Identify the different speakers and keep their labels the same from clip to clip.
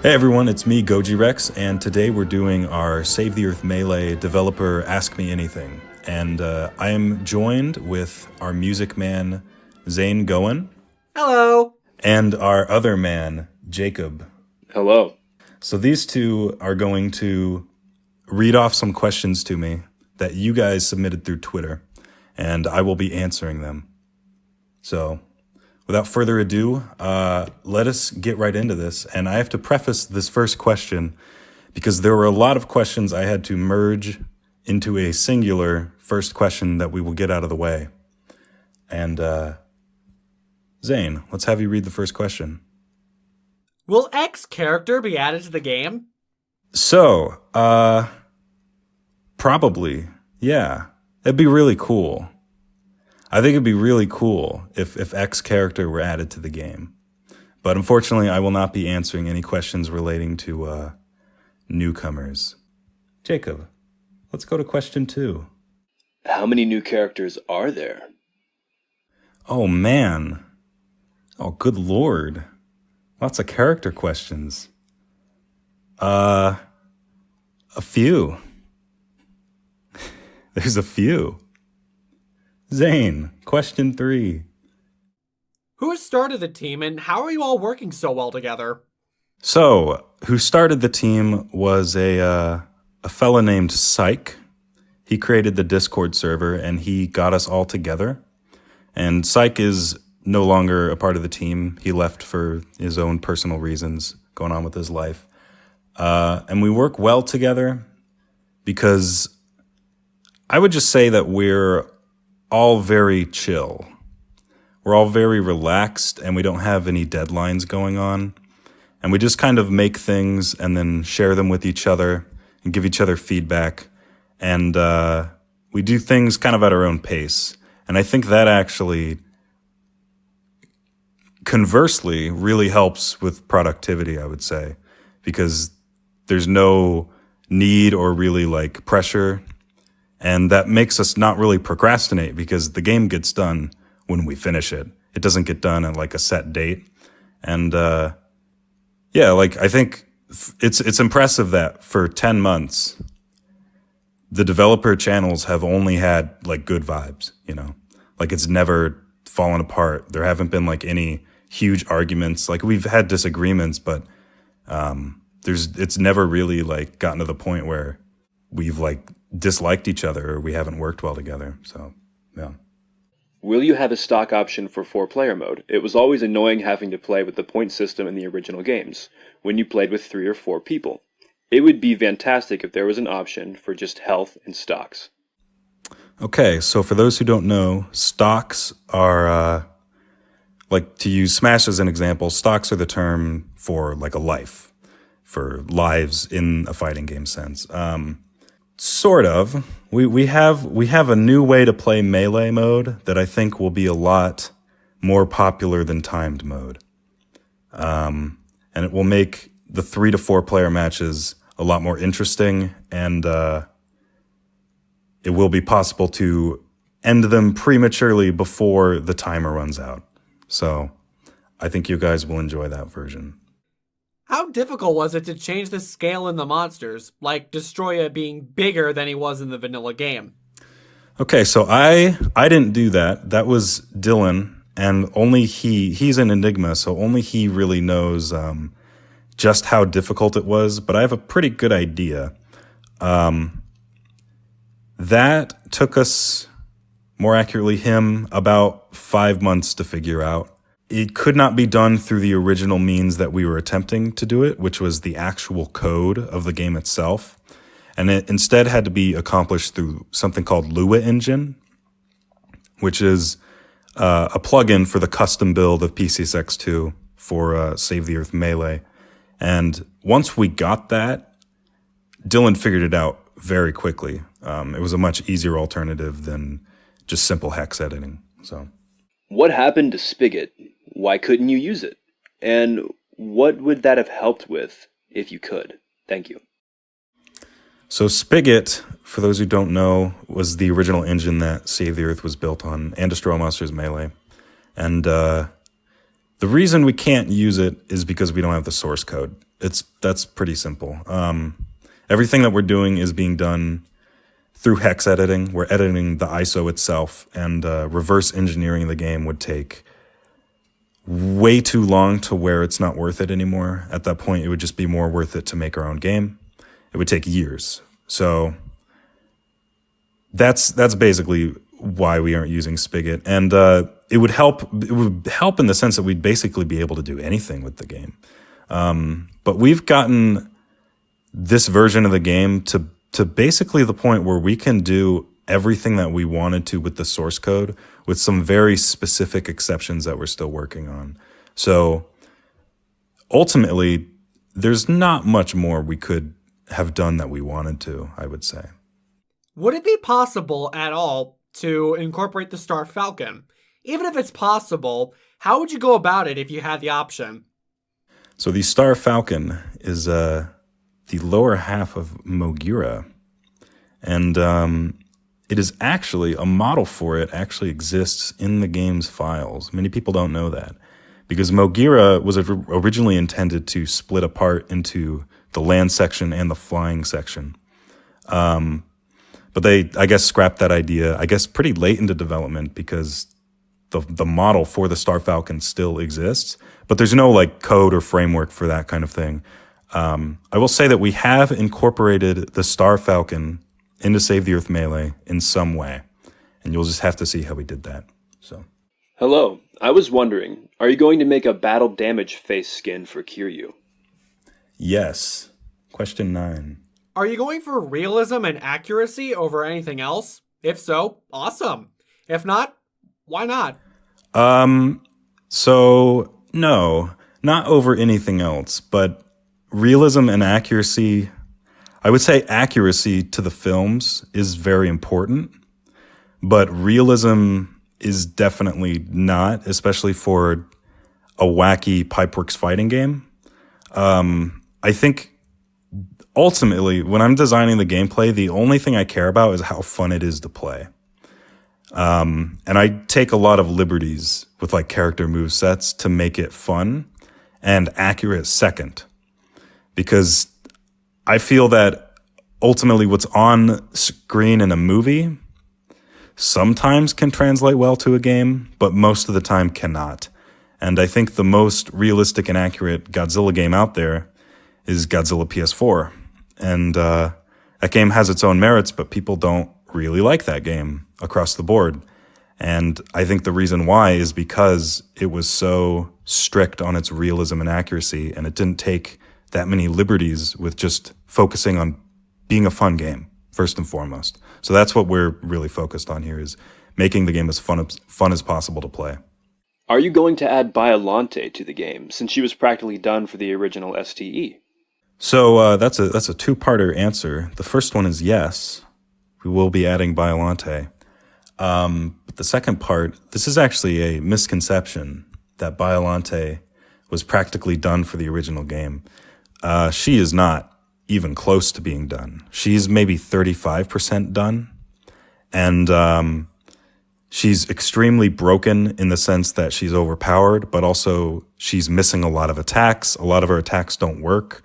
Speaker 1: Hey everyone, it's me, Goji Rex, and today we're doing our Save the Earth Melee developer Ask Me Anything. And I am joined with our music man, Zane Goen.
Speaker 2: Hello.
Speaker 1: And our other man, Jacob.
Speaker 3: Hello.
Speaker 1: So these two are going to read off some questions to me that you guys submitted through Twitter, and I will be answering them. So, without further ado, let us get right into this. And I have to preface this first question because there were a lot of questions I had to merge into a singular first question that we will get out of the way. And Zane, let's have you read the first question.
Speaker 2: Will X character be added to the game?
Speaker 1: So, probably, yeah. It'd be really cool. I think it'd be really cool if X character were added to the game. But unfortunately, I will not be answering any questions relating to newcomers. Jacob, let's go to question 2.
Speaker 3: How many new characters are there?
Speaker 1: Oh, man. Oh, good lord. Lots of character questions. A few. There's a few. Zane, question 3.
Speaker 2: Who started the team and how are you all working so well together?
Speaker 1: So, who started the team was a fella named Psych. He created the Discord server and he got us all together. And Psych is no longer a part of the team. He left for his own personal reasons going on with his life. And we work well together because I would just say that we're all very chill. We're all very relaxed and we don't have any deadlines going on. And we just kind of make things and then share them with each other and give each other feedback. And we do things kind of at our own pace. And I think that actually, conversely, really helps with productivity, I would say, because there's no need or really like pressure. And that makes us not really procrastinate because the game gets done when we finish it. It doesn't get done at like a set date. And yeah, like I think it's impressive that for 10 months, the developer channels have only had like good vibes, you know, like it's never fallen apart. There haven't been like any huge arguments. Like we've had disagreements, but it's never really like gotten to the point where we've like disliked each other or we haven't worked well together. So, yeah.
Speaker 3: Will you have a stock option for 4-player mode? It was always annoying having to play with the point system in the original games, when you played with 3 or 4 people. It would be fantastic if there was an option for just health and stocks.
Speaker 1: Okay, so for those who don't know, stocks are, like to use Smash as an example, stocks are the term for like a life, for lives in a fighting game sense. Sort of. We have a new way to play melee mode that I think will be a lot more popular than timed mode. And it will make the 3 to 4 player matches a lot more interesting, and it will be possible to end them prematurely before the timer runs out. So I think you guys will enjoy that version.
Speaker 2: How difficult was it to change the scale in the monsters, like Destroya being bigger than he was in the vanilla game?
Speaker 1: Okay, so I didn't do that. That was Dylan, and only he's an Enigma, so only he really knows just how difficult it was, but I have a pretty good idea. That took us, more accurately him, about 5 months to figure out. It could not be done through the original means that we were attempting to do it, which was the actual code of the game itself. And it instead had to be accomplished through something called Lua Engine, which is a plugin for the custom build of PCSX2 for Save the Earth Melee. And once we got that, Dylan figured it out very quickly. It was a much easier alternative than just simple hex editing. So,
Speaker 3: what happened to Spigot? Why couldn't you use it? And what would that have helped with if you could? Thank you.
Speaker 1: So Spigot, for those who don't know, was the original engine that Save the Earth was built on, and Destroy All Monsters Melee. And The reason we can't use it is because we don't have the source code. That's pretty simple. Everything that we're doing is being done through hex editing. We're editing the ISO itself, and reverse engineering the game would take way too long to where it's not worth it anymore. At that point, it would just be more worth it to make our own game. It would take years. So that's basically why we aren't using Spigot. And it would help in the sense that we'd basically be able to do anything with the game. But we've gotten this version of the game to basically the point where we can do everything that we wanted to with the source code, with some very specific exceptions that we're still working on. So ultimately, there's not much more we could have done that we wanted to, I would say.
Speaker 2: Would it be possible at all to incorporate the Star Falcon? Even if it's possible, how would you go about it if you had the option?
Speaker 1: So the Star Falcon is the lower half of Mogira, and it is actually a model for it actually exists in the game's files. Many people don't know that because Mogira was originally intended to split apart into the land section and the flying section. But they, I guess, scrapped that idea, I guess, pretty late into development because the model for the Star Falcon still exists, but there's no like code or framework for that kind of thing. I will say that we have incorporated the Star Falcon into Save the Earth Melee in some way, and you'll just have to see how we did that. So,
Speaker 3: Hello, I was wondering, are you going to make a battle damage face skin for Kiryu?
Speaker 1: yes. Question 9.
Speaker 2: Are you going for realism and accuracy over anything else? If so, awesome. If not, why not?
Speaker 1: So no, not over anything else, but realism and accuracy. I would say accuracy to the films is very important, but realism is definitely not, especially for a wacky Pipeworks fighting game. I think ultimately, when I'm designing the gameplay, the only thing I care about is how fun it is to play. And I take a lot of liberties with like character movesets to make it fun and accurate second. Because I feel that ultimately what's on screen in a movie sometimes can translate well to a game, but most of the time cannot. And I think the most realistic and accurate Godzilla game out there is Godzilla PS4. And that game has its own merits, but people don't really like that game across the board. And I think the reason why is because it was so strict on its realism and accuracy, and it didn't take that many liberties with just focusing on being a fun game, first and foremost. So that's what we're really focused on here, is making the game as fun as possible to play.
Speaker 3: Are you going to add Biolante to the game, since she was practically done for the original STE?
Speaker 1: So that's a two-parter answer. The first one is yes, we will be adding Biolante. But the second part, this is actually a misconception that Biolante was practically done for the original game. She is not even close to being done. She's maybe 35% done. And she's extremely broken in the sense that she's overpowered, but also she's missing a lot of attacks. A lot of her attacks don't work.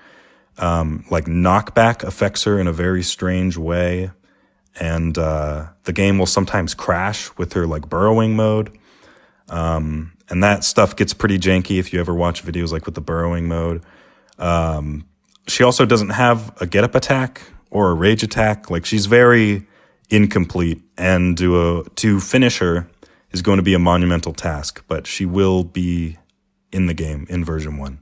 Speaker 1: Like knockback affects her in a very strange way. And the game will sometimes crash with her like burrowing mode. And that stuff gets pretty janky if you ever watch videos like with the burrowing mode. She also doesn't have a get up attack or a rage attack. Like she's very incomplete, and to finish her is going to be a monumental task, but she will be in the game in version 1.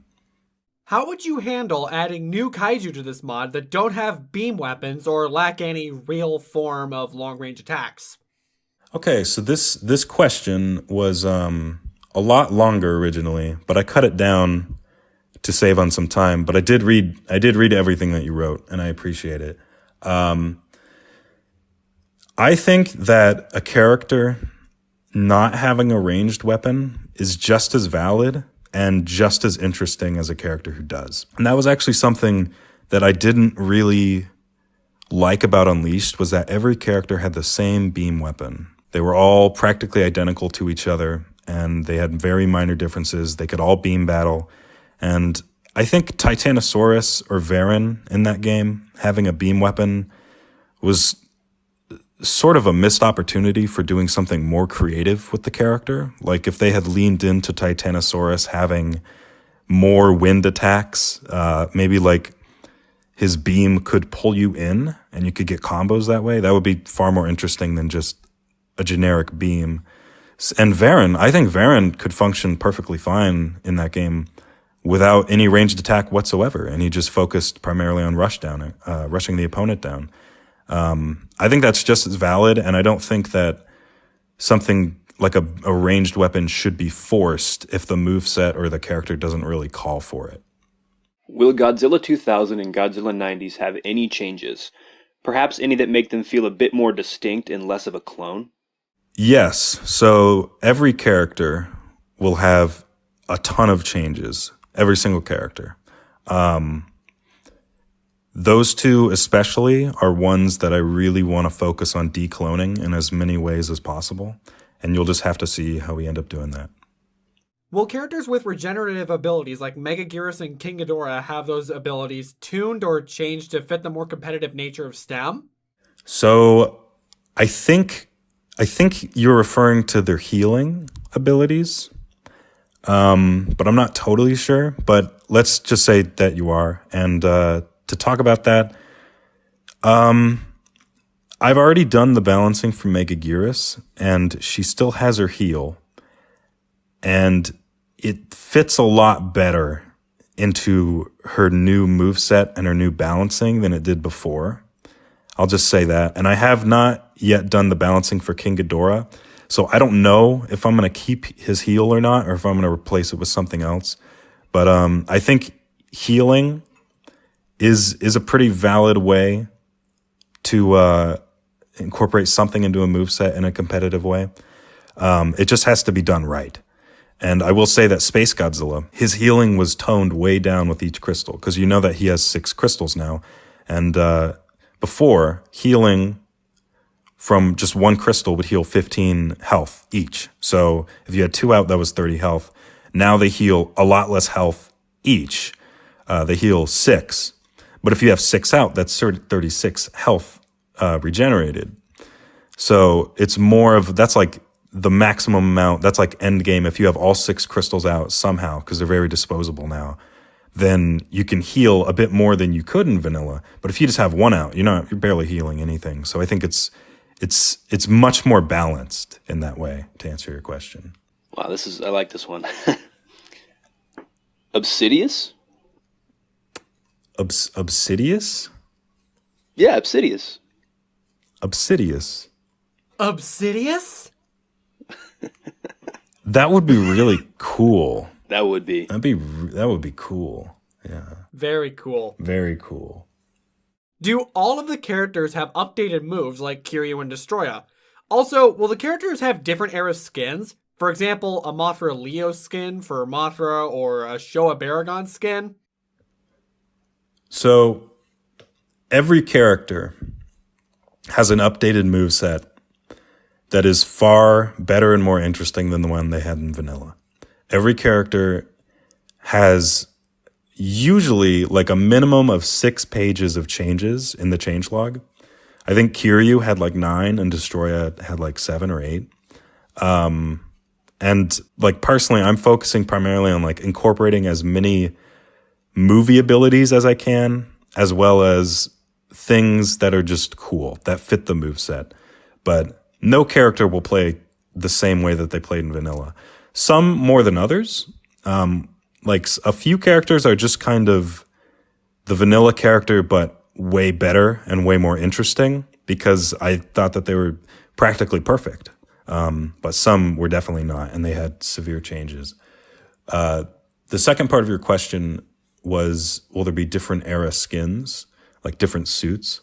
Speaker 2: How would you handle adding new kaiju to this mod that don't have beam weapons or lack any real form of long-range attacks?
Speaker 1: Okay, so this question was a lot longer originally, but I cut it down to save on some time. But I did read everything that you wrote, and I appreciate it. I think that a character not having a ranged weapon is just as valid and just as interesting as a character who does. And that was actually something that I didn't really like about Unleashed, was that every character had the same beam weapon. They were all practically identical to each other, and they had very minor differences. They could all beam battle. And I think Titanosaurus or Varan in that game having a beam weapon was sort of a missed opportunity for doing something more creative with the character. Like if they had leaned into Titanosaurus having more wind attacks, maybe like his beam could pull you in and you could get combos that way. That would be far more interesting than just a generic beam. And Varan, I think Varan could function perfectly fine in that game without any ranged attack whatsoever. And he just focused primarily on rushing the opponent down. I think that's just as valid. And I don't think that something like a ranged weapon should be forced if the moveset or the character doesn't really call for it.
Speaker 3: Will Godzilla 2000 and Godzilla 90s have any changes? Perhaps any that make them feel a bit more distinct and less of a clone?
Speaker 1: Yes. So every character will have a ton of changes. Every single character. Those two especially are ones that I really want to focus on decloning in as many ways as possible. And you'll just have to see how we end up doing that.
Speaker 2: Will characters with regenerative abilities like Megaguirus and King Ghidorah have those abilities tuned or changed to fit the more competitive nature of STEM?
Speaker 1: So I think you're referring to their healing abilities. But I'm not totally sure. But let's just say that you are. And to talk about that, I've already done the balancing for Megaguirus, and she still has her heal. And it fits a lot better into her new moveset and her new balancing than it did before. I'll just say that. And I have not yet done the balancing for King Ghidorah. So I don't know if I'm going to keep his heal or not, or if I'm going to replace it with something else. But I think healing is a pretty valid way to incorporate something into a moveset in a competitive way. It just has to be done right. And I will say that Space Godzilla, his healing was toned way down with each crystal, because you know that he has 6 crystals now. And before, healing from just one crystal would heal 15 health each. So if you had 2 out, that was 30 health. Now they heal a lot less health each. They heal 6. But if you have 6 out, that's 36 health regenerated. So it's more of, that's like the maximum amount. That's like end game. If you have all 6 crystals out somehow, because they're very disposable now, then you can heal a bit more than you could in vanilla. But if you just have 1 out, you're barely healing anything. So I think it's much more balanced in that way, to answer your question.
Speaker 3: Wow, I like this one. Obsidious?
Speaker 1: Obsidious?
Speaker 3: Yeah, Obsidious.
Speaker 1: Obsidious.
Speaker 2: Obsidious?
Speaker 1: That would be really cool.
Speaker 3: That would be.
Speaker 1: That would be cool. Yeah.
Speaker 2: Very cool.
Speaker 1: Very cool.
Speaker 2: Do all of the characters have updated moves like Kiryu and Destroya? Also, will the characters have different era skins? For example, a Mothra Leo skin for Mothra or a Showa Baragon skin?
Speaker 1: So, every character has an updated moveset that is far better and more interesting than the one they had in vanilla. Every character has usually like a minimum of 6 pages of changes in the changelog. I think Kiryu had like 9 and Destroya had like 7 or 8. And like personally, I'm focusing primarily on like incorporating as many movie abilities as I can, as well as things that are just cool, that fit the moveset. But no character will play the same way that they played in vanilla. Some more than others. Like a few characters are just kind of the vanilla character, but way better and way more interesting because I thought that they were practically perfect. But some were definitely not, and they had severe changes. The second part of your question was, will there be different era skins, like different suits?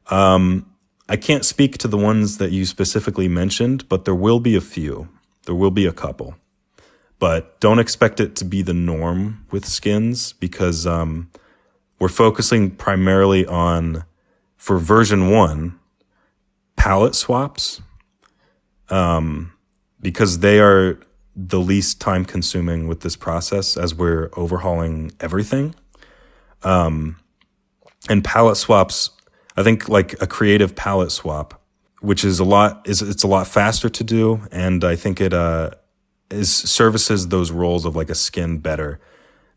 Speaker 1: I can't speak to the ones that you specifically mentioned, but there will be a few. There will be a couple. But don't expect it to be the norm with skins because we're focusing primarily on, for version 1, palette swaps because they are the least time consuming with this process as we're overhauling everything. And palette swaps, I think like a creative palette swap, which is it's a lot faster to do. And I think it services those roles of like a skin better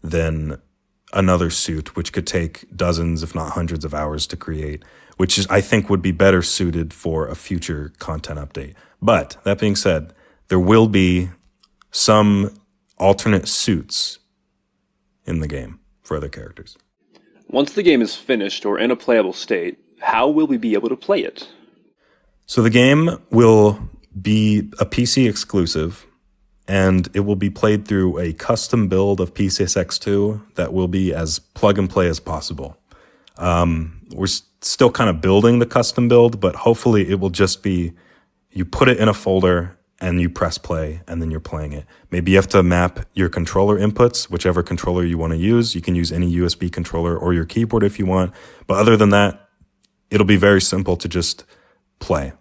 Speaker 1: than another suit, which could take dozens, if not hundreds of hours to create, which I think would be better suited for a future content update. But that being said, there will be some alternate suits in the game for other characters.
Speaker 3: Once the game is finished or in a playable state, how will we be able to play it?
Speaker 1: So the game will be a PC exclusive, and it will be played through a custom build of PCSX2 that will be as plug and play as possible. We're still kind of building the custom build, but hopefully it will just be, you put it in a folder and you press play and then you're playing it. Maybe you have to map your controller inputs, whichever controller you want to use. You can use any USB controller or your keyboard if you want. But other than that, it'll be very simple to just play.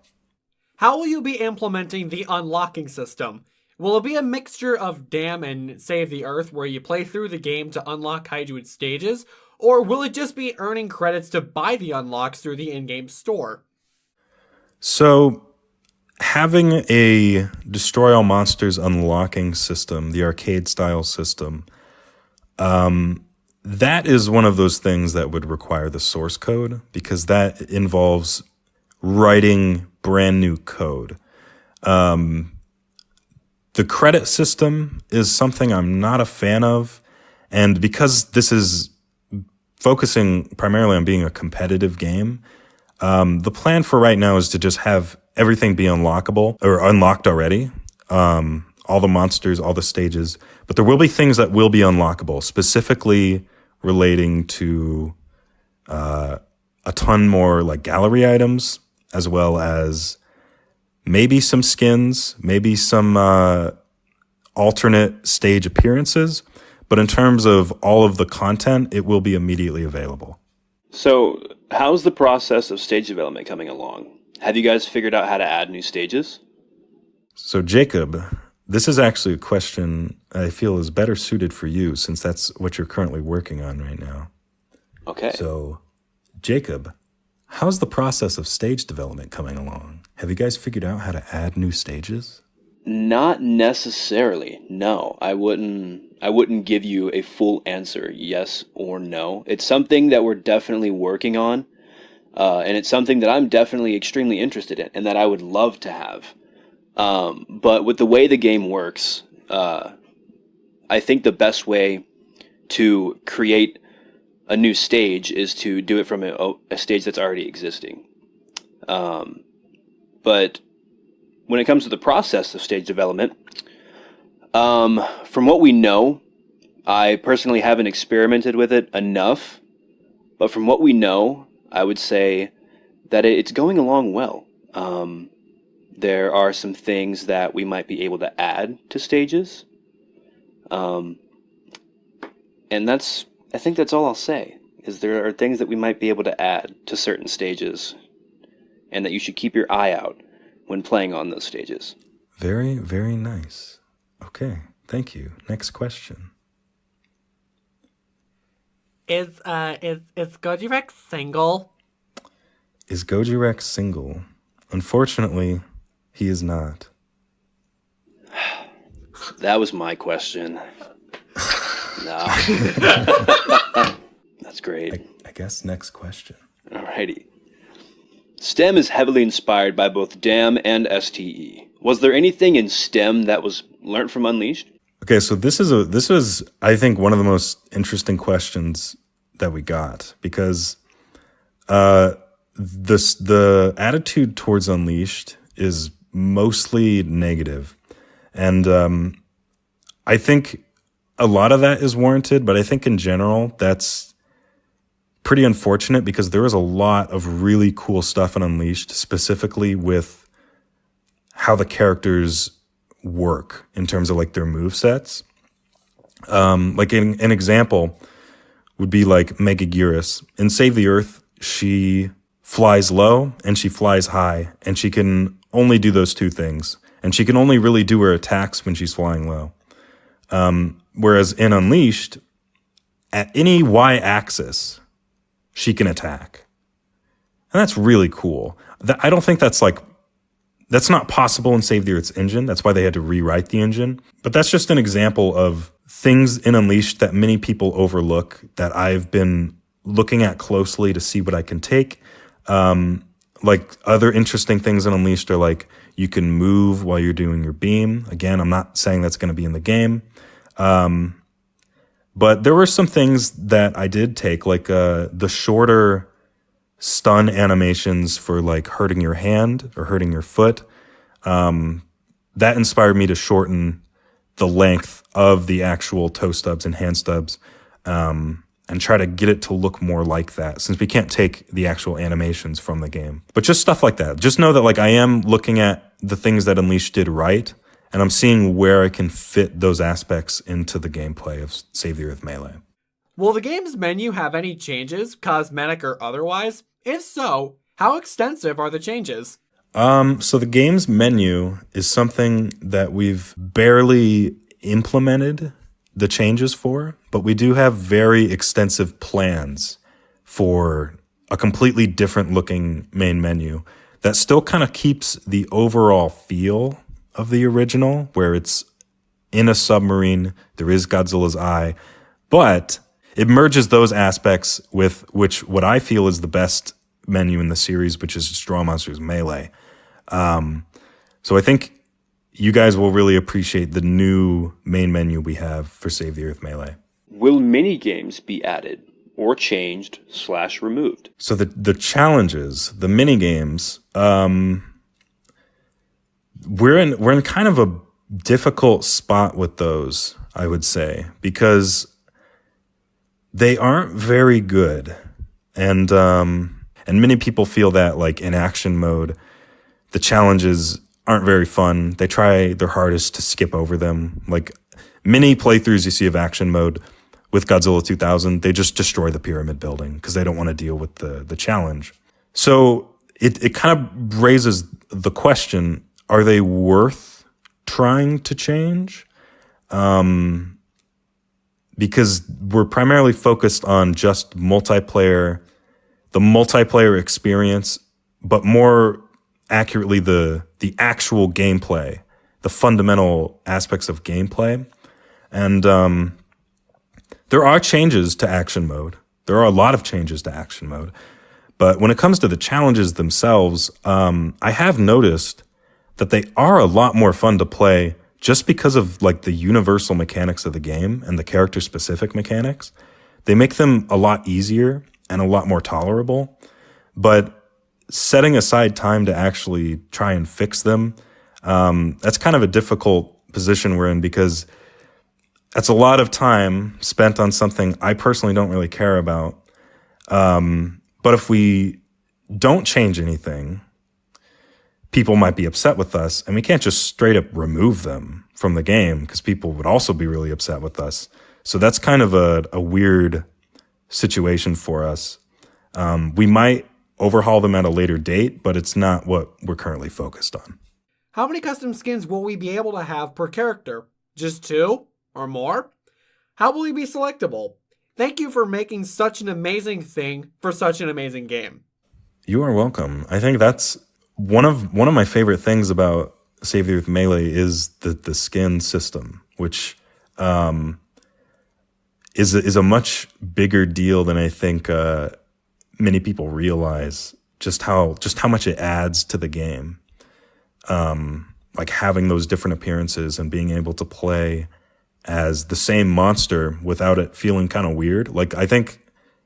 Speaker 2: How will you be implementing the unlocking system? Will it be a mixture of Dam and Save the Earth where you play through the game to unlock Kaiju stages? Or will it just be earning credits to buy the unlocks through the in-game store?
Speaker 1: So having a Destroy All Monsters unlocking system, the arcade-style system, that is one of those things that would require the source code because that involves writing brand new code. The credit system is something I'm not a fan of. And because this is focusing primarily on being a competitive game, the plan for right now is to just have everything be unlockable or unlocked already. All the monsters, all the stages. But there will be things that will be unlockable, specifically relating to a ton more like gallery items, as well as maybe some skins, maybe some alternate stage appearances. But in terms of all of the content, it will be immediately available.
Speaker 3: So, how's the process of stage development coming along? Have you guys figured out how to add new stages?
Speaker 1: So, Jacob, this is actually a question I feel is better suited for you since that's what you're currently working on right now.
Speaker 3: Okay.
Speaker 1: So, Jacob, how's the process of stage development coming along? Have you guys figured out how to add new stages?
Speaker 3: Not necessarily. No, I wouldn't give you a full answer, yes or no. It's something that we're definitely working on, and it's something that I'm definitely extremely interested in, and that I would love to have. But with the way the game works, I think the best way to create a new stage is to do it from a stage that's already existing. But when it comes to the process of stage development, from what we know, I personally haven't experimented with it enough, but from what we know, I would say that it's going along well. There are some things that we might be able to add to stages, and I think that's all I'll say, is there are things that we might be able to add to certain stages, and that you should keep your eye out when playing on those stages.
Speaker 1: Very, very nice. Okay, thank you. Next question.
Speaker 2: Is Gojirex single?
Speaker 1: Is Gojirex single? Unfortunately, he is not.
Speaker 3: That was my question. No. That's great.
Speaker 1: I guess next question.
Speaker 3: Alrighty. STEM is heavily inspired by both DAM and STE. Was there anything in STEM that was learned from Unleashed?
Speaker 1: Okay, so this was I think one of the most interesting questions that we got because the attitude towards Unleashed is mostly negative, and I think a lot of that is warranted, but I think in general that's pretty unfortunate because there is a lot of really cool stuff in Unleashed, specifically with how the characters work in terms of like their movesets. Like an example would be like Megaguirus. In Save the Earth, she flies low and she flies high, and she can only do those two things. and she can only really do her attacks when she's flying low. Whereas in Unleashed, at any y-axis, she can attack. And that's really cool. I don't think that's not possible in Save the Earth's engine. That's why they had to rewrite the engine. But that's just an example of things in Unleashed that many people overlook that I've been looking at closely to see what I can take. Like other interesting things in Unleashed are like you can move while you're doing your beam. Again, I'm not saying that's going to be in the game. But there were some things that I did take, like the shorter stun animations for like hurting your hand or hurting your foot. That inspired me to shorten the length of the actual toe stubs and hand stubs, and try to get it to look more like that, since we can't take the actual animations from the game. But just stuff like that. Just know that like I am looking at the things that Unleashed did right, and I'm seeing where I can fit those aspects into the gameplay of Save the Earth Melee.
Speaker 2: Will the game's menu have any changes, cosmetic or otherwise? If so, how extensive are the changes?
Speaker 1: So the game's menu is something that we've barely implemented the changes for, but we do have very extensive plans for a completely different looking main menu that still kind of keeps the overall feel of the original, where it's in a submarine, there is Godzilla's eye, but it merges those aspects with what I feel is the best menu in the series, which is Straw Monsters Melee. So I think you guys will really appreciate the new main menu we have for Save the Earth Melee.
Speaker 3: Will mini games be added or changed / removed?
Speaker 1: So the challenges, the mini games, we're in kind of a difficult spot with those, I would say, because they aren't very good, and many people feel that like in action mode, the challenges aren't very fun. They try their hardest to skip over them. Like many playthroughs you see of action mode with Godzilla 2000, they just destroy the pyramid building because they don't want to deal with the challenge. So it kind of raises the question, are they worth trying to change? Because we're primarily focused on just the multiplayer experience, but more accurately the actual gameplay, the fundamental aspects of gameplay. And there are changes to action mode. There are a lot of changes to action mode. But when it comes to the challenges themselves, I have noticed that they are a lot more fun to play just because of like the universal mechanics of the game and the character specific mechanics. They make them a lot easier and a lot more tolerable. But setting aside time to actually try and fix them, that's kind of a difficult position we're in, because that's a lot of time spent on something I personally don't really care about. But if we don't change anything, people might be upset with us, and we can't just straight up remove them from the game because people would also be really upset with us. So that's kind of a weird situation for us. We might overhaul them at a later date, but it's not what we're currently focused on.
Speaker 2: How many custom skins will we be able to have per character? Just 2 or more? How will we be selectable? Thank you for making such an amazing thing for such an amazing game.
Speaker 1: You are welcome. I think that's one of my favorite things about Save the Earth Melee is the skin system, which is a much bigger deal than I think many people realize. Just how much it adds to the game, like having those different appearances and being able to play as the same monster without it feeling kind of weird. Like I think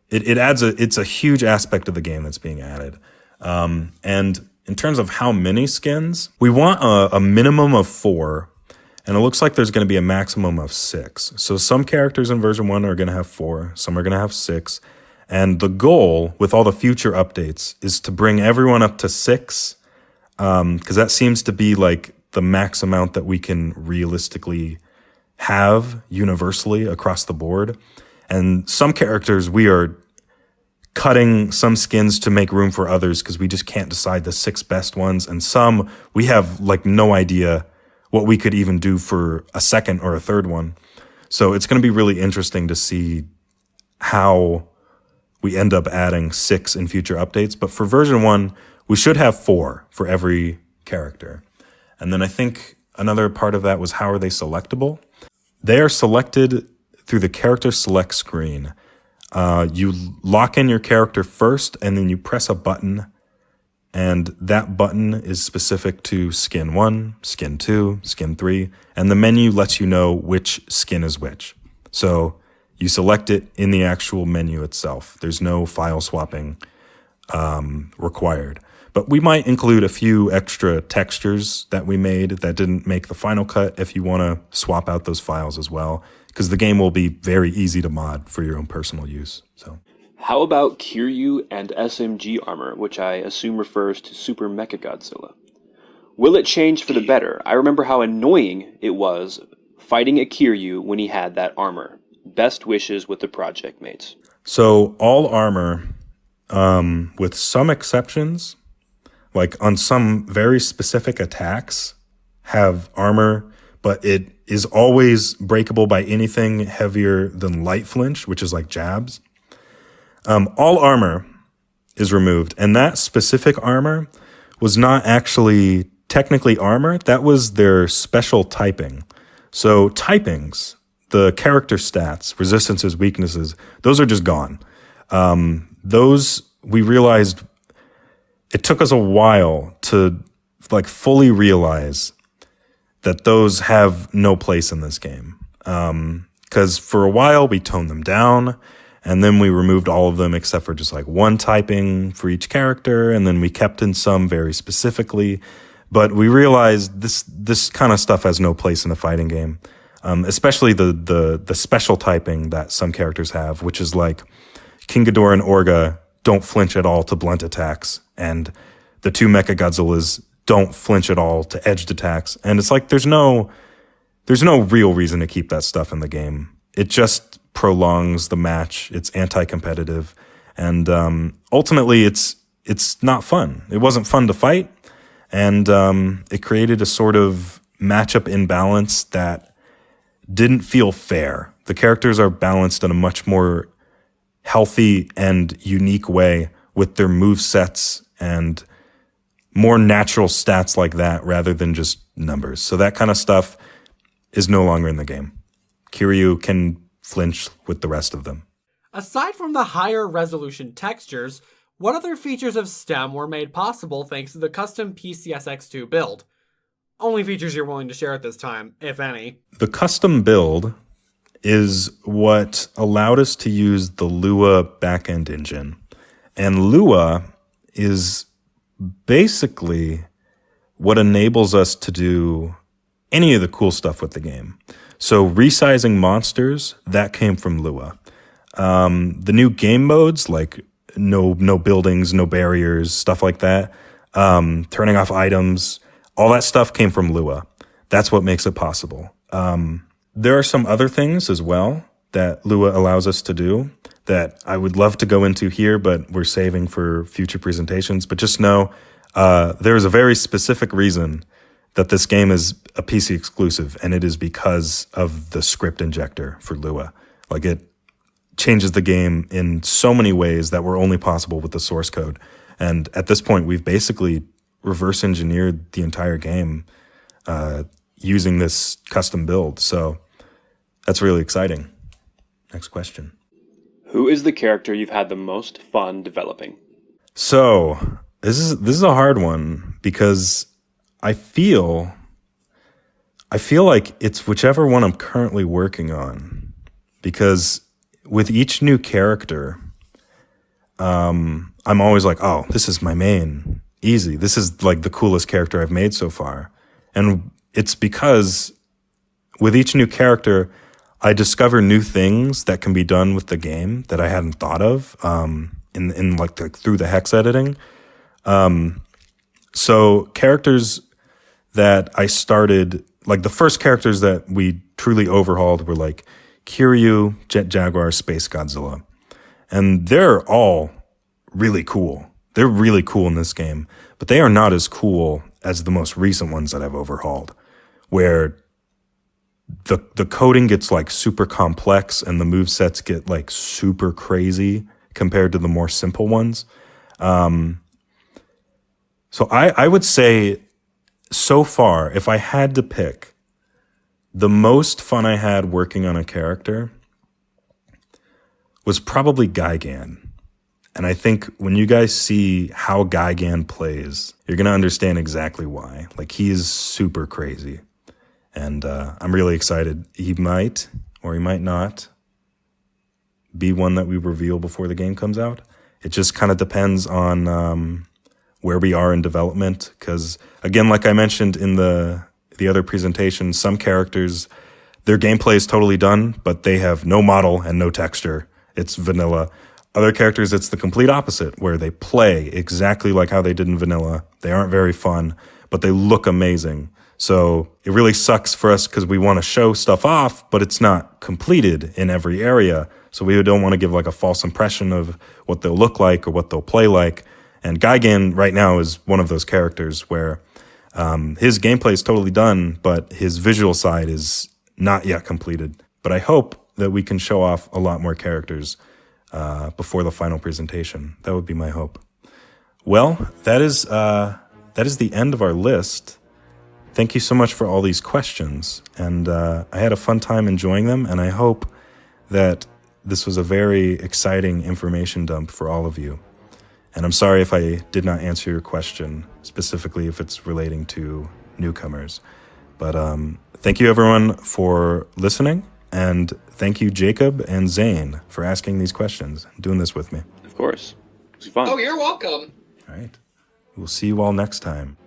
Speaker 1: it's a huge aspect of the game that's being added. And in terms of how many skins, we want a minimum of 4, and it looks like there's going to be a maximum of 6. So some characters in version 1 are going to have 4, some are going to have 6. And the goal with all the future updates is to bring everyone up to 6, because that seems to be like the max amount that we can realistically have universally across the board. And some characters we are cutting some skins to make room for others because we just can't decide the 6 best ones. And some we have like no idea what we could even do for a second or a third one. So it's going to be really interesting to see how we end up adding 6 in future updates. But for version 1, we should have 4 for every character. And then I think another part of that was how are they selectable? They are selected through the character select screen. You lock in your character first, and then you press a button, and that button is specific to skin 1, skin 2, skin 3, and the menu lets you know which skin is which. So you select it in the actual menu itself. There's no file swapping required. But we might include a few extra textures that we made that didn't make the final cut if you want to swap out those files as well, because the game will be very easy to mod for your own personal use. So,
Speaker 3: How about Kiryu and SMG armor, which I assume refers to Super Mechagodzilla? Will it change for the better? I remember how annoying it was fighting a Kiryu when he had that armor. Best wishes with the project mates.
Speaker 1: So all armor, with some exceptions, like on some very specific attacks, have armor, but it is always breakable by anything heavier than light flinch, which is like jabs. All armor is removed, and that specific armor was not actually technically armor. That was their special typing. So typings, the character stats, resistances, weaknesses, those are just gone. Those we realized it took us a while to like fully realize that those have no place in this game. Because for a while we toned them down, and then we removed all of them except for just like one typing for each character, and then we kept in some very specifically. But we realized this kind of stuff has no place in a fighting game, especially the special typing that some characters have, which is like King Ghidorah and Orga don't flinch at all to blunt attacks, and the 2 Mechagodzillas don't flinch at all to edged attacks. And it's like there's no real reason to keep that stuff in the game. It just prolongs the match. It's anti-competitive, and ultimately it's not fun. It wasn't fun to fight, and it created a sort of matchup imbalance that didn't feel fair. The characters are balanced in a much more healthy and unique way with their move sets and more natural stats like that rather than just numbers. So that kind of stuff is no longer in the game. Kiryu can flinch with the rest of them.
Speaker 2: Aside from the higher resolution textures, what other features of STEM were made possible thanks to the custom PCSX2 build? Only features you're willing to share at this time, if any.
Speaker 1: The custom build is what allowed us to use the Lua backend engine. And Lua is basically what enables us to do any of the cool stuff with the game. So resizing monsters, that came from Lua. The new game modes, like no buildings, no barriers, stuff like that, turning off items, all that stuff came from Lua. That's what makes it possible. There are some other things as well that Lua allows us to do that I would love to go into here, but we're saving for future presentations. But just know there is a very specific reason that this game is a PC exclusive, and it is because of the script injector for Lua. Like, it changes the game in so many ways that were only possible with the source code. And at this point, we've basically reverse engineered the entire game using this custom build. So that's really exciting. Next question.
Speaker 3: Who is the character you've had the most fun developing?
Speaker 1: So this is a hard one because I feel like it's whichever one I'm currently working on, because with each new character, I'm always like, oh, this is my main, easy. This is like the coolest character I've made so far. And it's because with each new character, I discover new things that can be done with the game that I hadn't thought of, in like through the hex editing. So characters that I started, like the first characters that we truly overhauled were like Kiryu, Jet Jaguar, Space Godzilla. And they're all really cool. They're really cool in this game, but they are not as cool as the most recent ones that I've overhauled, where the coding gets like super complex and the movesets get like super crazy compared to the more simple ones. So I would say so far, if I had to pick, the most fun I had working on a character was probably Gigan. And I think when you guys see how Gigan plays, you're going to understand exactly why. Like, he is super crazy. And I'm really excited. He might, or he might not, be one that we reveal before the game comes out. It just kind of depends on where we are in development. Because, again, like I mentioned in the other presentation, some characters, their gameplay is totally done, but they have no model and no texture. It's vanilla. Other characters, it's the complete opposite, where they play exactly like how they did in vanilla. They aren't very fun, but they look amazing. So it really sucks for us because we want to show stuff off, but it's not completed in every area. So we don't want to give like a false impression of what they'll look like or what they'll play like. And Gigan right now is one of those characters where his gameplay is totally done, but his visual side is not yet completed. But I hope that we can show off a lot more characters before the final presentation. That would be my hope. Well, that is the end of our list. Thank you so much for all these questions, and I had a fun time enjoying them, and I hope that this was a very exciting information dump for all of you. And I'm sorry if I did not answer your question, specifically if it's relating to newcomers. But thank you everyone for listening, and thank you Jacob and Zane for asking these questions, doing this with me.
Speaker 3: Of course. It was fun.
Speaker 2: Oh, you're welcome.
Speaker 1: All right. We'll see you all next time.